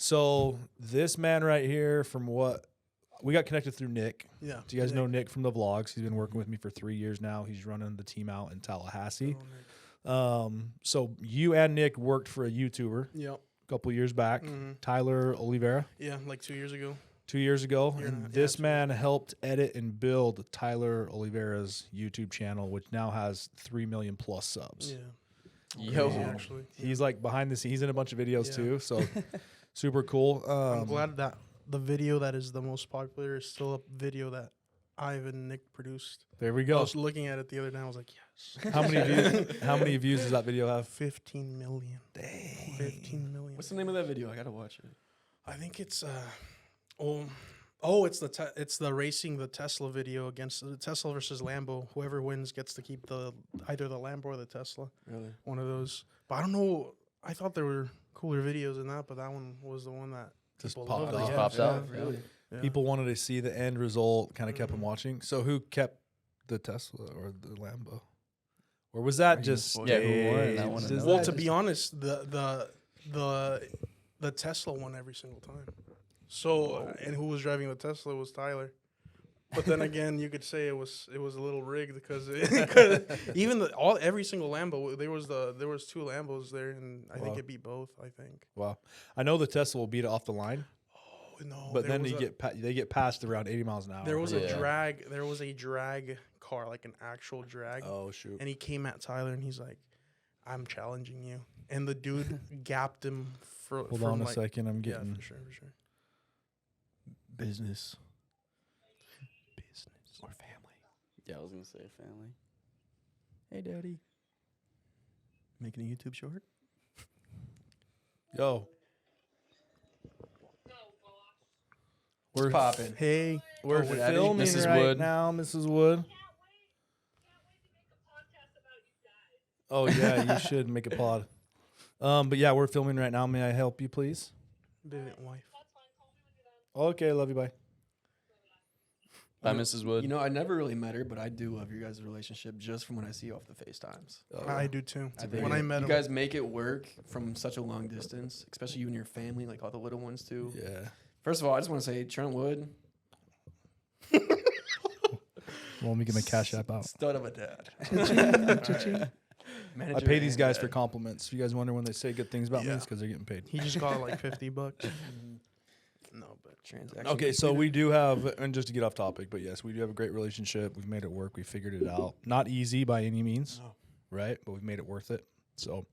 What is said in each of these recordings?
So this man right here, from what we got connected through Nick. Yeah. Do you guys know Nick from the vlogs? He's been working with me for 3 years now. He's running the team out in Tallahassee. So you and Nick worked for a YouTuber Yep. a couple years back, Tyler Oliveira. Yeah, like 2 years ago. 2 years ago. Year And and this man helped edit and build Tyler Oliveira's YouTube channel, which now has 3 million plus subs. Yeah. Yo. Crazy, actually. He's like behind the scenes. He's in a bunch of videos Yeah. too. So super cool. I'm glad that the video that is the most popular is still a video that Ivan and Nick produced. There we I go. was looking at it the other day. I was like, yes. How many views does that video have? 15 million. Dang. 15 million. What's the name of that video? I gotta watch it. I think it's it's the racing the Tesla video against the Tesla versus Lambo. Whoever wins gets to keep either the Lambo or the Tesla. Really? One of those. But I don't know. I thought there were cooler videos than that, but that one was the one that Just people popped loved. off. Just Yeah, pops yeah, out. yeah. Really? Yeah. People wanted to see the end result, kind of kept them Mhm. watching. So who kept the Tesla or the Lambo? Or was that just Yeah, who won? I staged? wanna Is know. that Well, to just- be honest, the Tesla won every single time. So, and who was driving the Tesla was Tyler. But then again, you could say it was a little rigged because even every single Lambo there was 2 Lambos there, and I think Wow. it beat both. I think. Wow. I know the Tesla will beat it off the line, Oh no! but there then was they get passed around 80 miles an hour. there was Yeah. a drag. There was a drag car, like an actual drag. Oh shoot. And he came at Tyler and he's like, "I'm challenging you." And the dude gapped him Hold from on a like, second. I'm Yeah, getting for sure. Business. Or family. Yeah, I was gonna say family. Hey, Daddy. Making a YouTube short? Yo. We're Popping. Hey, We're Oh, Daddy. filming Mrs. right Wood. now, Mrs. Wood. Oh yeah, you should make a pod. But yeah, we're filming right now. May I help you, please? Vivian wife. Okay, love you. Bye. Bye, Mrs. Wood. You know, I never really met her, but I do love your guys' relationship just from when I see you off the FaceTimes. I do too. I think When I met you him, guys make it work from such a long distance, especially you and your family, like all the little ones too. Yeah. First of all, I just want to say Trent Wood, Well, let me get my cash app out. stud of a dad. I Manager pay these and guys dad. for compliments. If you guys wonder when they say good things about me, Yeah. it's because they're getting paid. he just got like $50. No, but Transaction Okay, so completed. we do have, and just to get off topic, but yes, we do have a great relationship. We've made it work. We figured it out. Not easy by any means, No. right? But we've made it worth it. So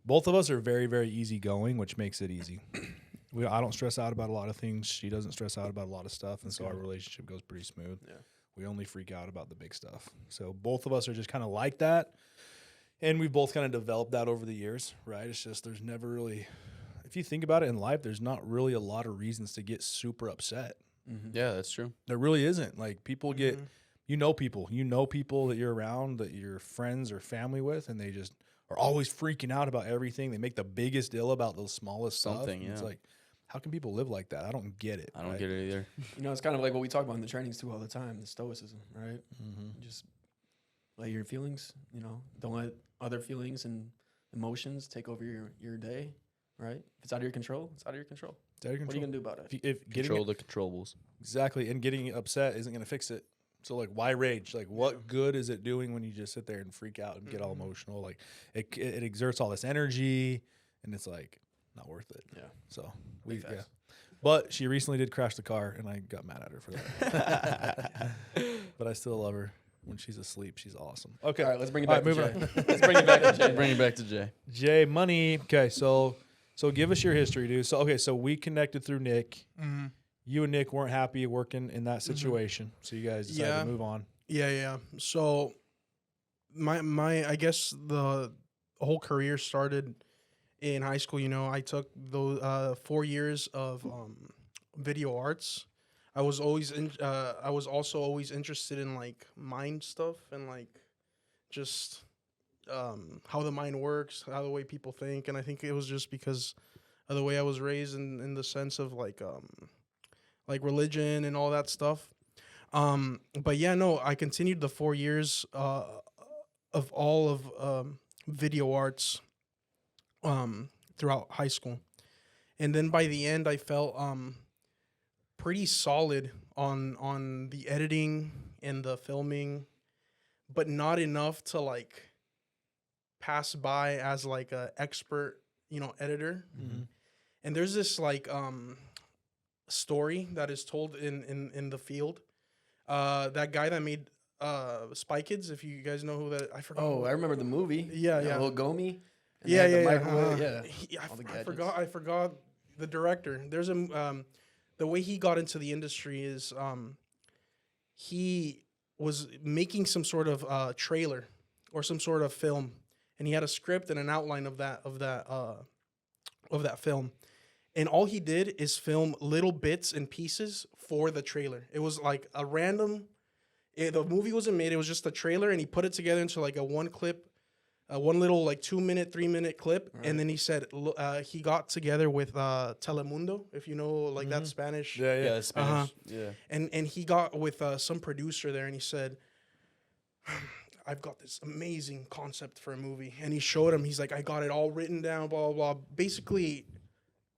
both of us are very, very easygoing, which makes it easy. I don't stress out about a lot of things. She doesn't stress out about a lot of stuff, and so our relationship goes pretty smooth. Yeah. We only freak out about the big stuff. So both of us are just kind of like that, and we've both kind of developed that over the years, right? It's just there's never really, if you think about it in life, there's not really a lot of reasons to get super upset. Yeah, that's true. There really isn't. Like people get, Mhm. you know people that you're around, that you're friends or family with, and they just are always freaking out about everything. They make the biggest deal about the smallest stuff. Something, And it's yeah. like, how can people live like that? I don't get it. I don't get it either. You know, it's kind of like what we talk about in the trainings too all the time, the stoicism, right? Mm-hmm. Just let your feelings, you know, don't let other feelings and emotions take over your day, right? If it's out of your control, it's out of your control. It's out of your What are you control. going to do about it? If getting Control the controllables. exactly, and getting upset isn't going to fix it. So like, why rage? Like, what good is it doing when you just sit there and freak out and get all emotional? Like, it exerts all this energy, and it's like not worth it. Yeah. So Big facts. But she recently did crash the car, and I got mad at her for that. But I still love her. When she's asleep, she's awesome. Okay, All right, let's bring it All back right, to moving Jay. Let's bring it back to Jay. Bring it back to Jay. Jay, money. Okay, so give us your history, dude. So we connected through Nick. Mm-hmm. You and Nick weren't happy working in that situation, so you guys decided Yeah. to move on. Yeah. So my I guess the whole career started in high school. You know, I took those 4 years of video arts. I was also always interested in like mind stuff and like just how the mind works, how the way people think, and I think it was just because of the way I was raised in the sense of like religion and all that stuff. But yeah, no, I continued the 4 years of all of video arts throughout high school. and then by the end I felt pretty solid on the editing and the filming, but not enough to like pass by as like a expert, editor. Mhm. And there's this like story that is told in the field. That guy that made Spy Kids, if you guys know who that, I forgot. Oh, I remember the movie. Yeah, yeah. Little Gomi. And they Yeah, had the yeah, yeah. microwave, yeah. All the I forgot. I forgot the director. There's the way he got into the industry is he was making some sort of trailer or some sort of film, and he had a script and an outline of that film, and all he did is film little bits and pieces for the trailer. It was like a random. The movie wasn't made. It was just a trailer, and he put it together into like a one clip, one little like 2 minute, 3 minute clip, Right. and then he said he got together with Telemundo, if you know like that Spanish. Yeah, yeah. Yeah, Spanish. Yeah. And he got with some producer there, and he said, I've got this amazing concept for a movie. And he showed him, he's like, I got it all written down, blah, blah, blah. Basically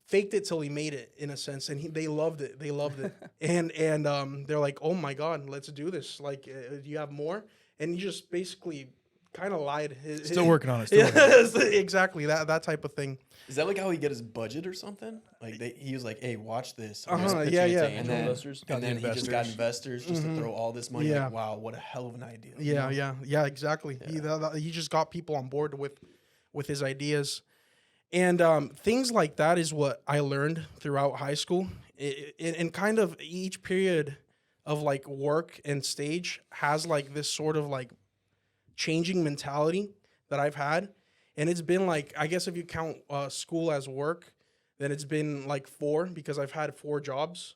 faked it till he made it, in a sense. And they loved it. They loved it. and they're like, oh my God, let's do this. Like, do you have more? And he just basically kind of lied. Still working on it. Still working on it. Yeah, exactly. That type of thing. Is that like how he get his budget or something? Like he was like, "Hey, watch this." Uh-huh, Just pitching yeah, it yeah. to And angel then- investors. Got And the then he just got investors. investors just to throw all this money. Yeah. Like, wow, what a hell of an idea. you Yeah, know? yeah, exactly. He just got people on board with his ideas, and things like that is what I learned throughout high school. And kind of each period of like work and stage has like this sort of like changing mentality that I've had, and it's been like, I guess if you count school as work, then it's been like 4, because I've had 4 jobs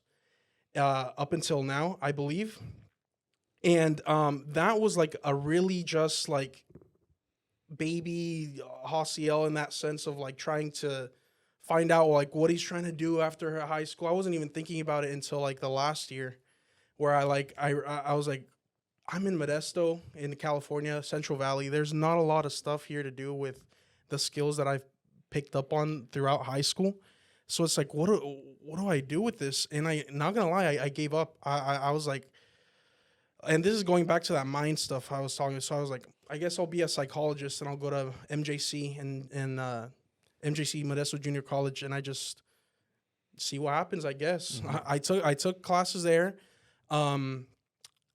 up until now, I believe. And that was like a really just like baby Haciel, in that sense of like trying to find out like what he's trying to do after high school. I wasn't even thinking about it until like the last year, where I was like, I'm in Modesto in California, Central Valley. There's not a lot of stuff here to do with the skills that I've picked up on throughout high school. So it's like, what do I do with this? And I, not gonna lie, I gave up. I was like, and this is going back to that mind stuff I was talking. So I was like, I guess I'll be a psychologist and I'll go to MJC and MJC Modesto Junior College, and I just see what happens. I guess I took classes there,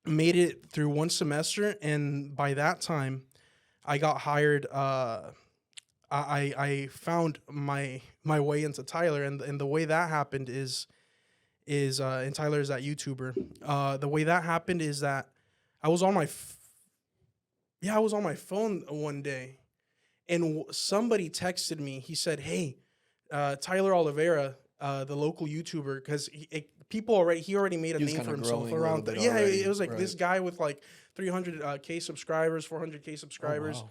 made it through one semester, and by that time, I got hired. I found my way into Tyler, and the way that happened is and Tyler is that YouTuber. The way that happened is that I was on my phone one day, and somebody texted me. He said, "Hey, Tyler Oliveira, the local YouTuber," because he already made a He was name for kinda himself growing a around. little bit Yeah, already, it was like right. this guy with like 300K subscribers, 400K subscribers. Oh, wow.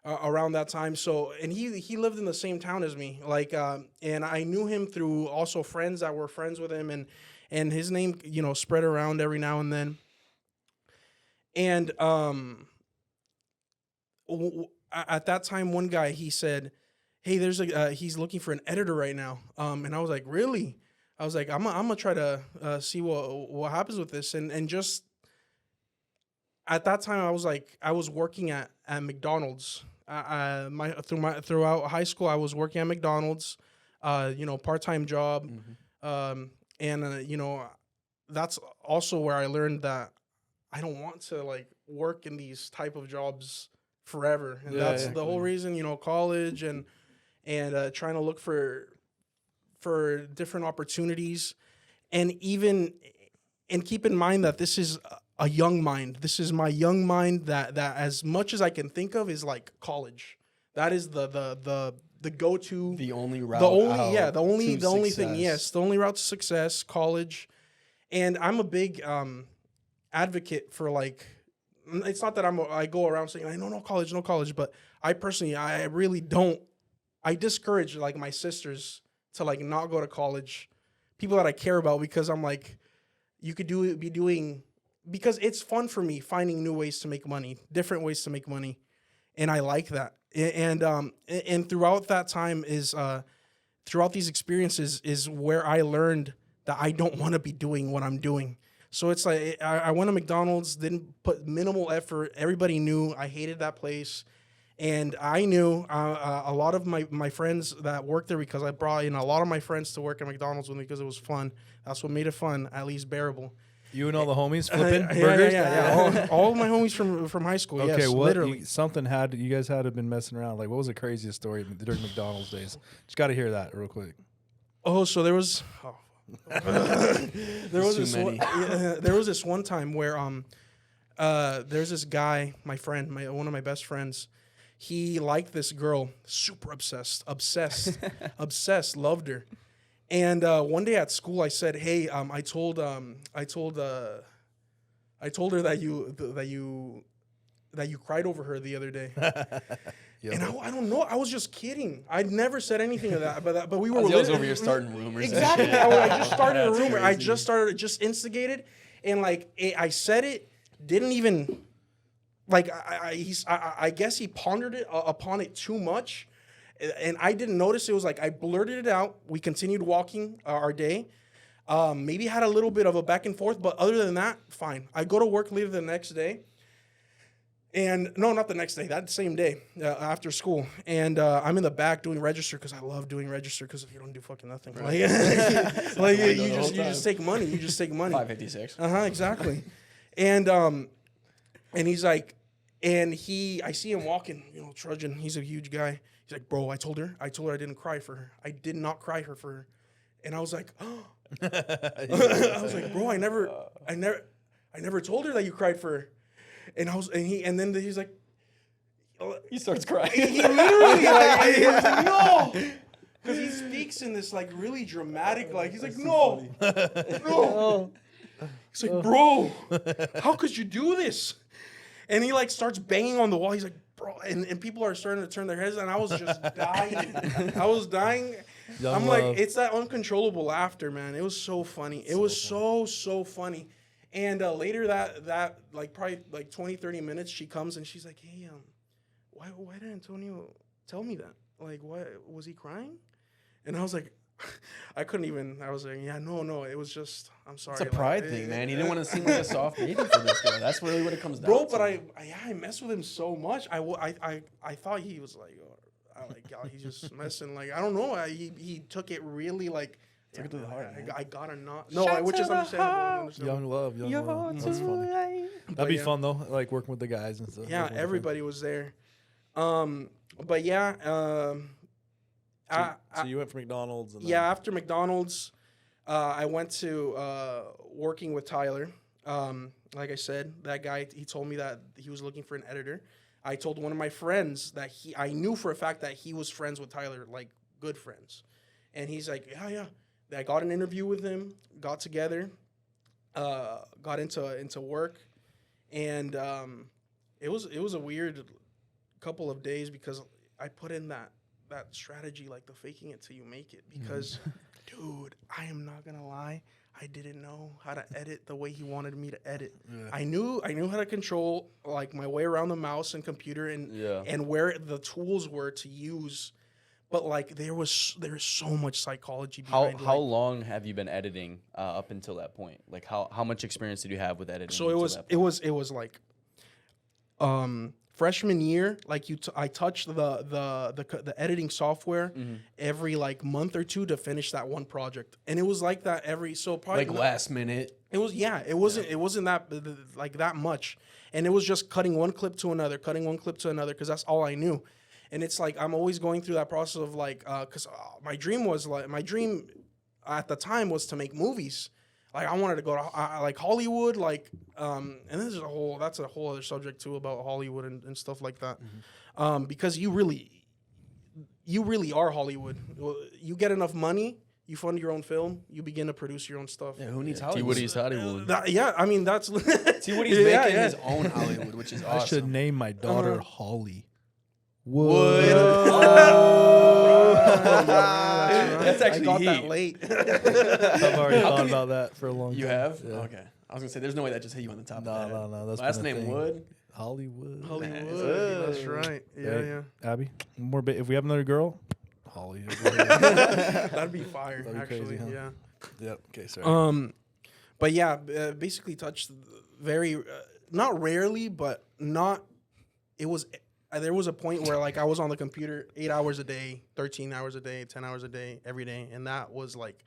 Around that time. So, and he lived in the same town as me, like, and I knew him through also friends that were friends with him, and his name, spread around every now and then. And at that time, one guy, he said, "Hey, there's he's looking for an editor right now." And I was like, "Really?" I was like, "I'm gonna try to see what happens with this," and just at that time, I was working at McDonald's. Throughout high school, I was working at McDonald's, part-time job, and that's also where I learned that I don't want to like work in these type of jobs forever, and Yeah, that's the whole reason, college and trying to look for different opportunities, and keep in mind that this is a young mind. This is my young mind that as much as I can think of is like college. That is the go-to, The only route. the only out the only to thing, success. yes, the only route to success, college. And I'm a big advocate for like, it's not that I go around saying no college, but I personally, I really don't. I discourage like my sisters to like not go to college, people that I care about, because I'm like, you could be doing, because it's fun for me finding new ways to make money, different ways to make money, and I like that. And throughout that time is throughout these experiences is where I learned that I don't want to be doing what I'm doing. So it's like I went to McDonald's, didn't put minimal effort. Everybody knew I hated that place. And I knew a lot of my friends that worked there, because I brought in a lot of my friends to work at McDonald's with me because it was fun. That's what made it fun, at least bearable. You and all the homies flipping burgers? Yeah. All of my homies from high school, Okay, yes, what? literally. You guys had to have been messing around. Like, what was the craziest story during McDonald's days? Just got to hear that real quick. Oh, so there was... Oh. there was this one time where there's this guy, my friend, one of my best friends. He liked this girl, super obsessed, loved her. And one day at school, I said, "Hey, I told her that you cried over her the other day." And I don't know. I was just kidding. I'd never said anything of that. But we were over here starting rumors. Exactly. I just started a rumor. I just instigated, and like I said it. Didn't even like I guess he pondered it upon it too much, and I didn't notice. It was like I blurted it out. We continued walking our day. Maybe had a little bit of a back and forth, but other than that, fine. I go to work later the next day. And no, not the next day, that same day after school. And I'm in the back doing register because I love doing register because if you don't do fucking nothing, right. you just take money. You just take money. 556. Exactly. And he's like, I see him walking, trudging. He's a huge guy. He's like, bro, I told her I didn't cry for her. I did not cry for her. And I was like, oh. I was like, bro, I never told her that you cried for her. And then he's like, He starts crying. he literally he was like, no, because he speaks in this like really dramatic, like he's like, no. He's like, bro, how could you do this? And he like starts banging on the wall. He's like, bro, and people are starting to turn their heads, and I was just dying. I was dying. I'm like, it's that uncontrollable laughter, man. It was so funny. It was so funny. And later that like probably like 20, 30 minutes, she comes and she's like, hey, why did Antonio tell me that? Like, why was he crying? And I was like, I couldn't even. I was like, yeah, no, it was just, I'm sorry. It's a pride thing, man. He didn't want to seem like a soft baby for this guy. That's really what it comes down to. Bro, but I messed with him so much. I thought he was like, he's just messing. Like, I don't know. He took it really like. Took it to the heart. I gotta not. No, which is understandable. Young love. That's funny. That'd be fun though, like working with the guys and stuff. Yeah, everybody was there. But yeah. So you went for McDonald's. And after McDonald's, I went to working with Tyler. Like I said, that guy, he told me that he was looking for an editor. I told one of my friends that I knew for a fact that he was friends with Tyler, like good friends. And he's like, yeah. I got an interview with him, got together, got into work, and it was a weird couple of days because I put in that strategy, like the faking it till you make it. Because, dude, I am not gonna lie, I didn't know how to edit the way he wanted me to edit. Yeah. I knew how to control like my way around the mouse and computer and where the tools were to use. But like there's so much psychology behind How long have you been editing up until that point? Like how much experience did you have with editing? So it was like freshman year. Like I touched the editing software every like month or two to finish that one project, and it was like that probably like last minute. It wasn't that like that much, and it was just cutting one clip to another, because that's all I knew. And it's like I'm always going through that process of like, because my dream at the time was to make movies. Like I wanted to go to like Hollywood, like, and that's a whole other subject too about Hollywood and stuff like that. Because you really are Hollywood. You get enough money, you fund your own film, you begin to produce your own stuff. Yeah, who needs Hollywood? T. Woody's Hollywood. I mean that's T. Woody's making his own Hollywood, which is awesome. I should name my daughter Holly. Wood. That's actually I got that late. I've already thought about that for a long time. You have? Yeah. Okay. I was gonna say there's no way that just hit you on the top of the head. No. That's last name Wood. Hollywood. That's right. Yeah. Abby, if we have another girl, Holly. That'd be fire, That'd be actually. crazy, huh? Yeah. Yep. Okay, sorry. But yeah, basically touched very, not rarely, but not. It was. There was a point where like I was on the computer 8 hours a day, 13 hours a day, 10 hours a day, every day, and that was like,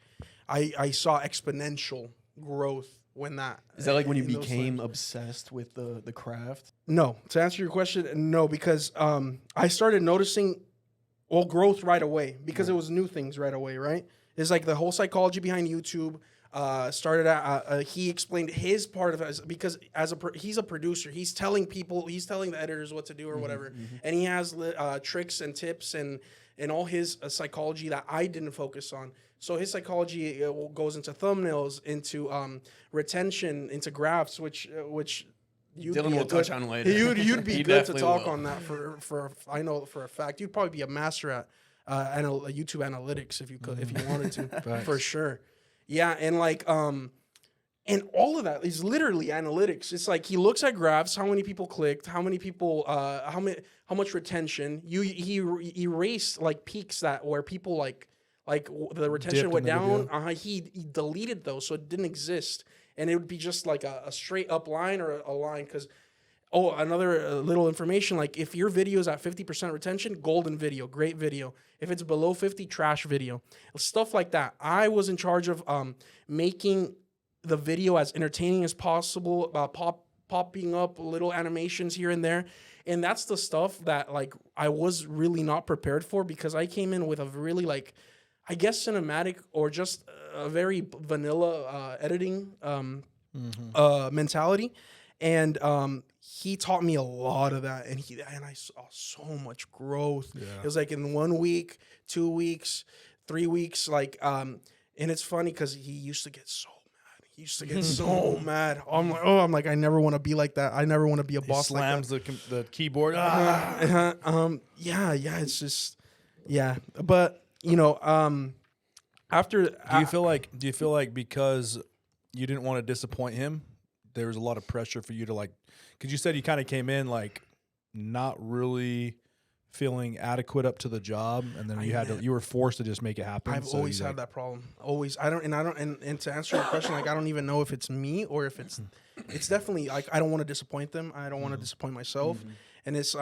I saw exponential growth when that. Is that like when you in those became times. obsessed with the craft? No, to answer your question, no, because I started noticing growth right away because it was new things right away, right? It's like the whole psychology behind YouTube. Started at he explained his part of it because he's a producer. He's telling the editors what to do or whatever, and he has tricks and tips and all his psychology that I didn't focus on. So his psychology goes into thumbnails, into retention, into graphs, which you'd Dylan be will touch on later. You'd be He good to definitely talk will. on that for I know for a fact. You'd probably be a master at YouTube analytics if you could if you wanted to for sure. Yeah, and like and all of that is literally analytics. It's like he looks at graphs, how many people clicked, how many people, how much retention. He erased like peaks that where people like the retention Dipped went in the down. video. He deleted those, so it didn't exist, and it would be just like a straight up line or a line. Because another little information, like if your video is at 50% retention, golden video, great video. If it's below 50, trash video, stuff like that. I was in charge of making the video as entertaining as possible, popping up little animations here and there. And that's the stuff that like I was really not prepared for because I came in with a really like, I guess cinematic or just a very vanilla editing mentality. And he taught me a lot of that, and I saw so much growth. Yeah. It was like in 1 week, 2 weeks, 3 weeks, like and it's funny because he used to get so mad. He used to get so mad. I'm like, I never want to be like that. I never want to be a He boss like slams the keyboard. that. Yeah, it's just, yeah. But after Do you feel like because you didn't want to disappoint him, there was a lot of pressure for you to like, because you said you kind of came in like not really feeling adequate up to the job, and then you were forced to just make it happen. I've So always you, had that problem. Always. And to answer your question, like I don't even know if it's me or if it's definitely like I don't want to disappoint them. I don't want to disappoint myself. And it's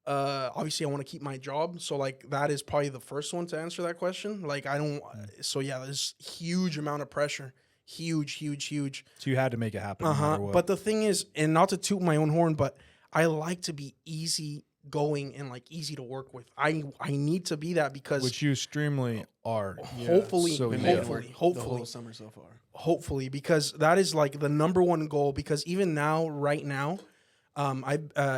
obviously I want to keep my job. So like that is probably the first one to answer that question. Like I don't so yeah, there's huge amount of pressure. Huge. So you had to make it happen. No matter what. But the thing is, and not to toot my own horn, but I like to be easy going and like easy to work with. I need to be that because which you extremely are. hopefully, So We yeah. made it work the hopefully, whole summer so far. hopefully, because that is like the number one goal. Because even now, right now, I'm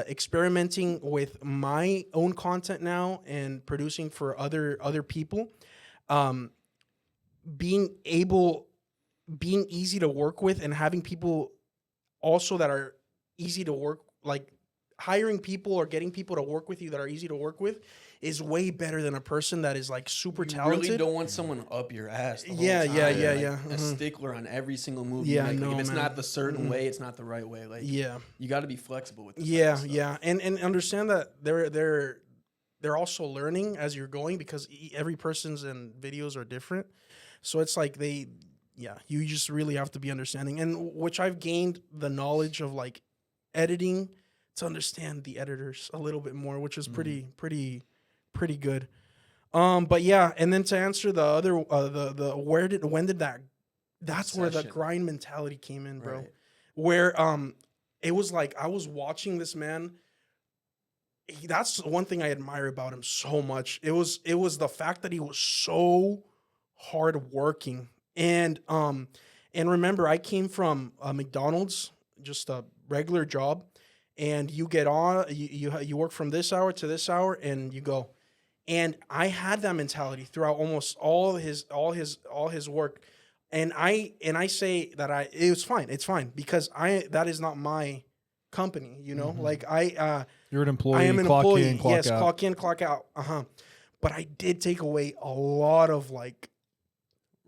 experimenting with my own content now and producing for other people. Being easy to work with and having people also that are easy to work, like hiring people or getting people to work with you that are easy to work with is way better than a person that is like super talented. Really don't want someone up your ass. The whole Yeah, time. yeah. A stickler on every single move. Yeah, you make. Like, no, if it's man. not the certain way, it's not the right way. Like Yeah. you got to be flexible with. This Yeah, type of stuff. yeah. And understand that they're also learning as you're going because every person's and videos are different. So it's like you just really have to be understanding, and which I've gained the knowledge of like editing to understand the editors a little bit more, which is pretty good. But yeah, and then to answer the other when did that's where the Obsession. grind mentality came in, bro. Right. Where it was like I was watching this man. That's one thing I admire about him so much. It was the fact that he was so hardworking. And remember, I came from McDonald's, just a regular job, and you get on, you work from this hour to this hour, and you go. And I had that mentality throughout almost all his work, and I say that it's fine because that is not my company, like You're an employee. I am an clock employee. In, clock yes, out. clock in, clock out. But I did take away a lot of like,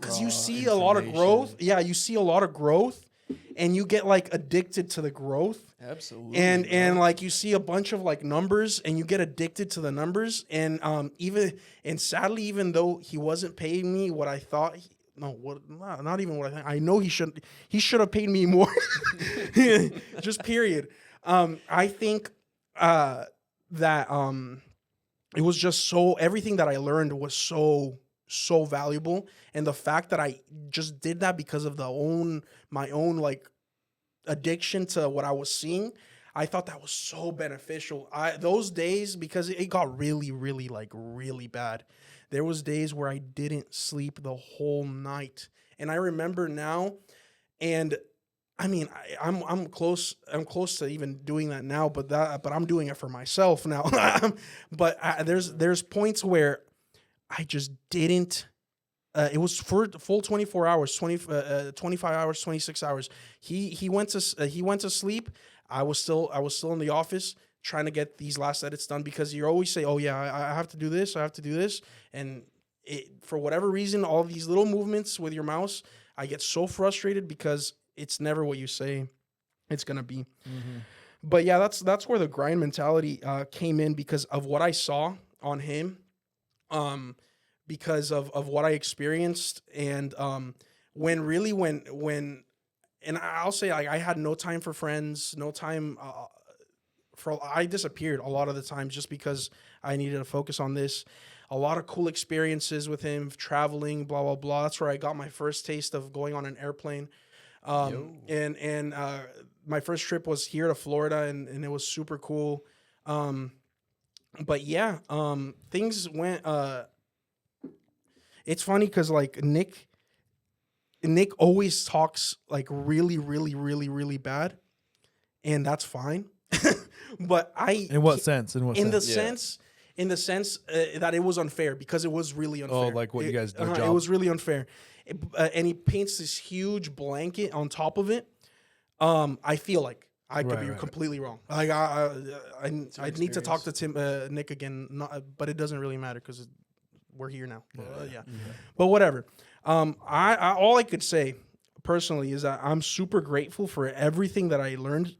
because you Raw see a lot of growth. information. Yeah, you see a lot of growth, and you get like addicted to the growth. Absolutely. And like you see a bunch of like numbers and you get addicted to the numbers. And sadly, even though he wasn't paying me what I thought not even what I think. I know he should have paid me more. Just period. I think that it was just everything that I learned was so valuable, and the fact that I just did that because of my own like addiction to what I was seeing, I thought that was so beneficial. Those days, because it got really, really like really bad. There was days where I didn't sleep the whole night, and I remember now, and I mean, I'm close to even doing that now, but I'm doing it for myself now. But there's points where I just didn't. It was for full 24 hours, 25 hours, 26 hours. He went to sleep. I was still in the office trying to get these last edits done, because you always say, oh yeah, I have to do this, and for whatever reason, all these little movements with your mouse, I get so frustrated because it's never what you say it's gonna be. Mm-hmm. But yeah, that's where the grind mentality came in, because of what I saw on him, because of what I experienced, and when and I'll say, like, I had no time for friends, no time I disappeared a lot of the times just because I needed to focus on this. A lot of cool experiences with him, traveling, blah blah blah. That's where I got my first taste of going on an airplane. And my first trip was here to Florida, and it was super cool. But yeah, things went. It's funny because like Nick always talks like really, really, really, really bad, and that's fine. But in what sense? In the sense that it was unfair, because it was really unfair. Oh, like what you guys do? It was really unfair. And he paints this huge blanket on top of it. I feel like I could be completely wrong. Like I need to talk to Nick again, but it doesn't really matter because we're here now. Yeah. But whatever. I all I could say personally is that I'm super grateful for everything that I learned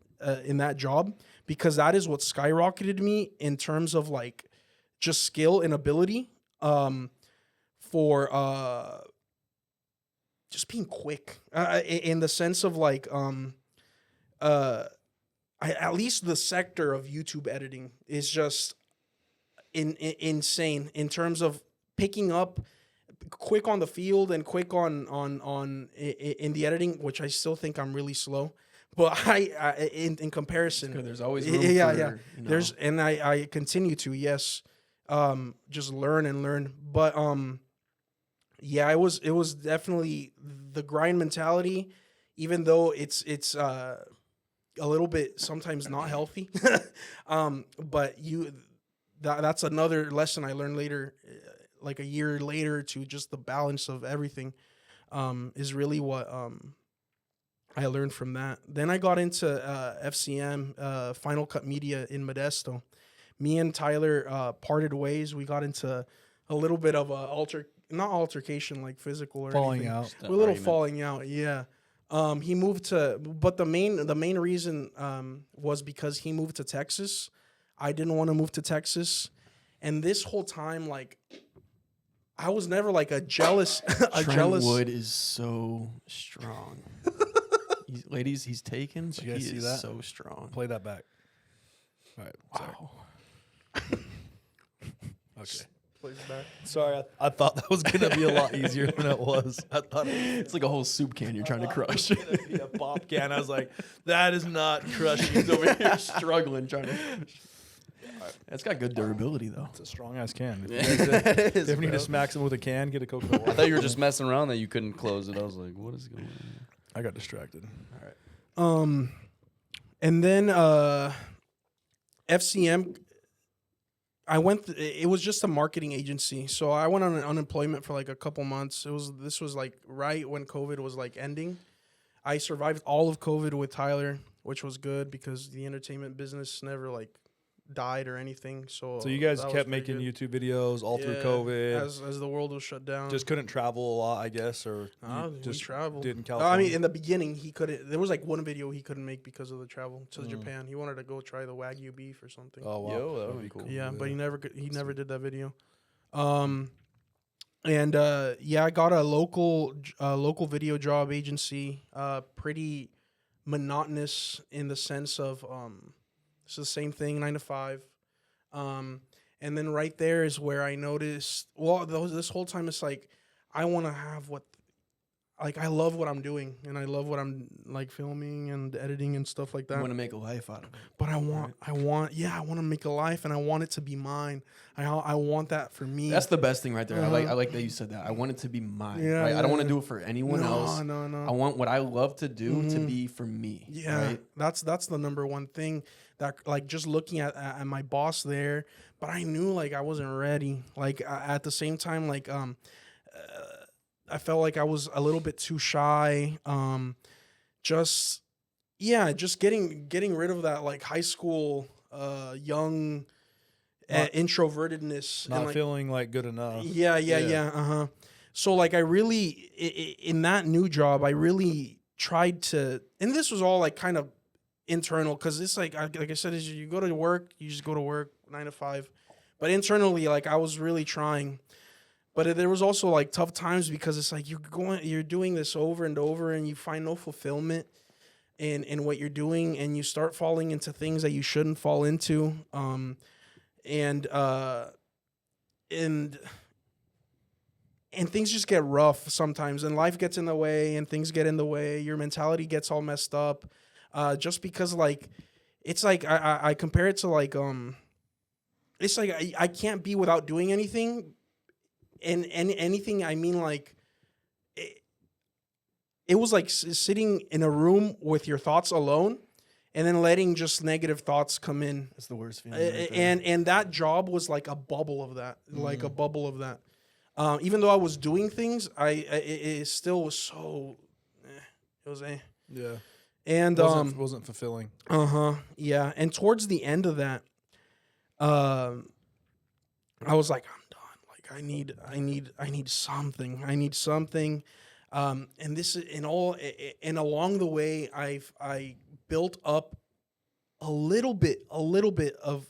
in that job, because that is what skyrocketed me in terms of like just skill and ability, for just being quick, in the sense of like at least the sector of YouTube editing is just insane in terms of picking up quick on the field and quick on in the editing, which I still think I'm really slow. But I in comparison, there's always room yeah. You know. There's, and I continue to, yes, just learn. But yeah, it was definitely the grind mentality, even though it's a little bit sometimes not healthy. But that's another lesson I learned later, like a year later, to just the balance of everything, is really what I learned from that. Then I got into FCM, Final Cut Media in Modesto. Me and Tyler parted ways. We got into a little bit of not altercation like physical or falling anything. out. A little falling out, yeah. He moved but the main reason was because he moved to Texas. I didn't want to move to Texas, and this whole time, like, I was never like a jealous. Wood is so strong. Ladies, he's taken, but you guys he see is that? so strong. Play that back. All right. Wow. Okay. Plays back. Sorry, I thought that was gonna be a lot easier than it was. I thought It's like a whole soup can you're trying to crush. it was gonna be a pop can. I was like, that is not crushing. He's over here struggling trying to crush. It's got good durability though. It's a strong ass can. If you need to smack someone with a can, get a coconut water. I thought you were just messing around that you couldn't close it. I was like, what is going on? I got distracted. All right. And then FCM, it was just a marketing agency. So I went on unemployment for like a couple months. This was like right when COVID was like ending. I survived all of COVID with Tyler, which was good because the entertainment business never like died or anything. So So you guys that was kept pretty making good. YouTube videos all through Yeah, COVID. as the world was shut down. Just couldn't travel a lot, I guess, or you we just traveled. did in I California. mean, in the beginning, he couldn't. There was like one video he couldn't make because of the travel to Mm. Japan. He wanted to go try the Wagyu beef or something. Oh wow, Yo, that that'd would've be been cool. Yeah, but he never did that video. I got a local video job agency. Pretty monotonous in the sense of it's the same thing, 9 to 5. And then right there is where I noticed. Well, this whole time it's like I want to have I love what I'm doing, and I love what I'm like filming and editing and stuff like You that. want to make a life out of it. But I want to make a life, and I want it to be mine. I want that for me. That's the best thing right there. I Uh-huh. like that you said that. I want it to be mine. Yeah, right? I don't want yeah. to do it for anyone else. No. I want what I love to do to Mhm. be for me. Yeah, Right? that's the number one thing that like just looking at my boss there, but I knew like I wasn't ready. Like at the same time, like I felt like I was a little bit too shy. Just getting rid of that like high school young introvertedness not and like, feeling like good enough. Yeah. So like I really in that new job, I really tried to, and this was all like kind of internal because it's like I said, is you go to work, you just go to work 9 to 5, but internally like I was really trying. But there was also like tough times because it's like you're doing this over and over, and you find no fulfillment in what you're doing, and you start falling into things that you shouldn't fall into. And things just get rough sometimes, and life gets in the way, and things get in the way. Your mentality gets all messed up, just because like it's like I compare it to like it's like I can't be without doing anything, and anything I mean like it was like sitting in a room with your thoughts alone, and then letting just negative thoughts come in. That's the worst feeling. Right there. And that job was like a bubble of that, like a bubble of that. Even though I was doing things, it still was so. It was Yeah, and wasn't fulfilling. yeah. And towards the end of that, I was like, I'm done. Like I need something. I need something. And this is and along the way, I built up a little bit of.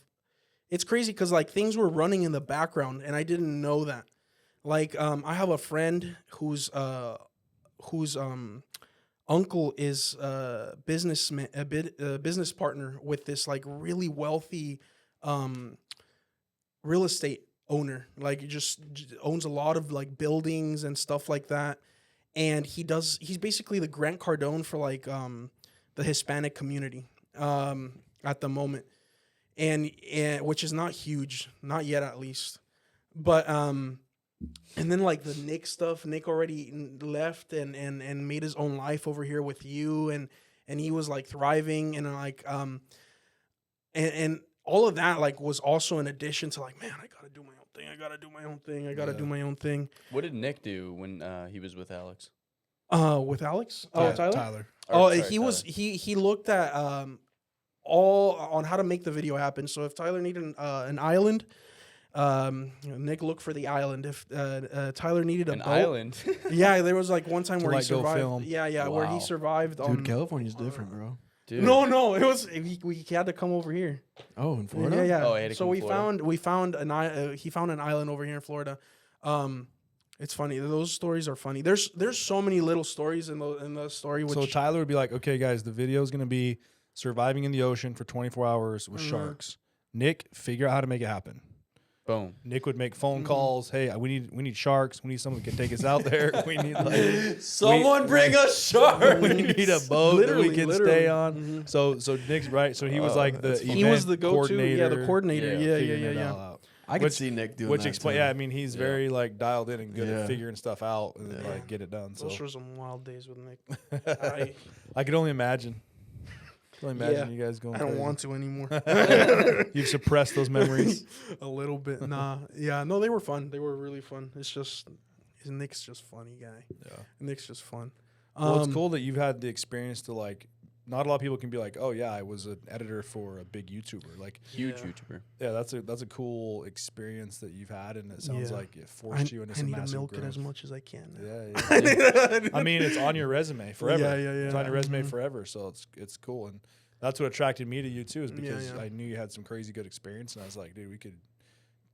It's crazy because like things were running in the background, and I didn't know that. Like I have a friend whose uncle is a business partner with this like really wealthy real estate owner. Like he just owns a lot of like buildings and stuff like that. And he's basically the Grant Cardone for like the Hispanic community at the moment. And which is not huge, not yet at least. But and then like the Nick stuff, Nick already left and made his own life over here with you, and he was like thriving, and like and all of that like was also in addition to like, man, I gotta do my own thing. I gotta do my own thing. What did Nick do when he was with Alex? With Alex? Oh, Tyler? Tyler. Oh, Sorry, he was Tyler. he looked at all on how to make the video happen. So if Tyler needed an island, Nick looked for the island. If Tyler needed An boat, island. yeah, there was like one time where he like, go survived. film. Yeah, where he Wow. survived. Dude, California's different, bro. Dude. No, it was we had to come over here. Oh, in Florida? Yeah. Oh, he had to So come we to Florida? found he found an island over here in Florida. It's funny. Those stories are funny. There's so many little stories in the story. Which So Tyler would be like, okay, guys, the video is going to be surviving in the ocean for 24 hours with Mhm. sharks. Nick, figure out how to make it happen. Boom. Nick would make phone Mhm. calls. Hey, we need sharks. We need someone who can take us out there. We need like Someone bring a shark. we need a boat that we can stay on. Mhm. So Nick's right. So he was like the that's funny. He was event the go-to. Yeah, the coordinator. Yeah, figuring it Yeah. all out. I could Which- see Nick doing Which that. explain. too. Yeah, I mean he's Yeah. very like dialed in and good Yeah. at figuring stuff out and Yeah. like get it done. So Those were some wild days with Nick. I could only imagine. Can only imagine Yeah. you guys going. I don't crazy. want to anymore. You've suppressed those memories. A little bit. Nah. Yeah. No, they were fun. They were really fun. It's just Nick's just funny guy. Yeah. Nick's just fun. Well, it's cool that you've had the experience to like not a lot of people can be like, oh yeah, I was an editor for a big YouTuber. Like, Huge Yeah. YouTuber. yeah, that's a cool experience that you've had, and it sounds Yeah. like it forced you into I some need to massive milk it growth. as much as I can. now. Yeah, yeah. I mean, it's on your resume forever. Yeah. It's on your resume Mhm. forever, so it's cool, and that's what attracted me to you too, is Yeah, because yeah. I knew you had some crazy good experience, and I was like, dude, we could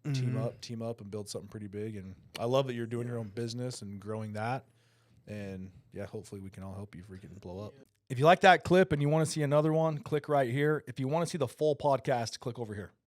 Mhm. team up, and build something pretty big. And I love that you're doing your own business and growing that, and yeah, hopefully we can all help you freaking blow up. If you like that clip and you want to see another one, click right here. If you want to see the full podcast, click over here.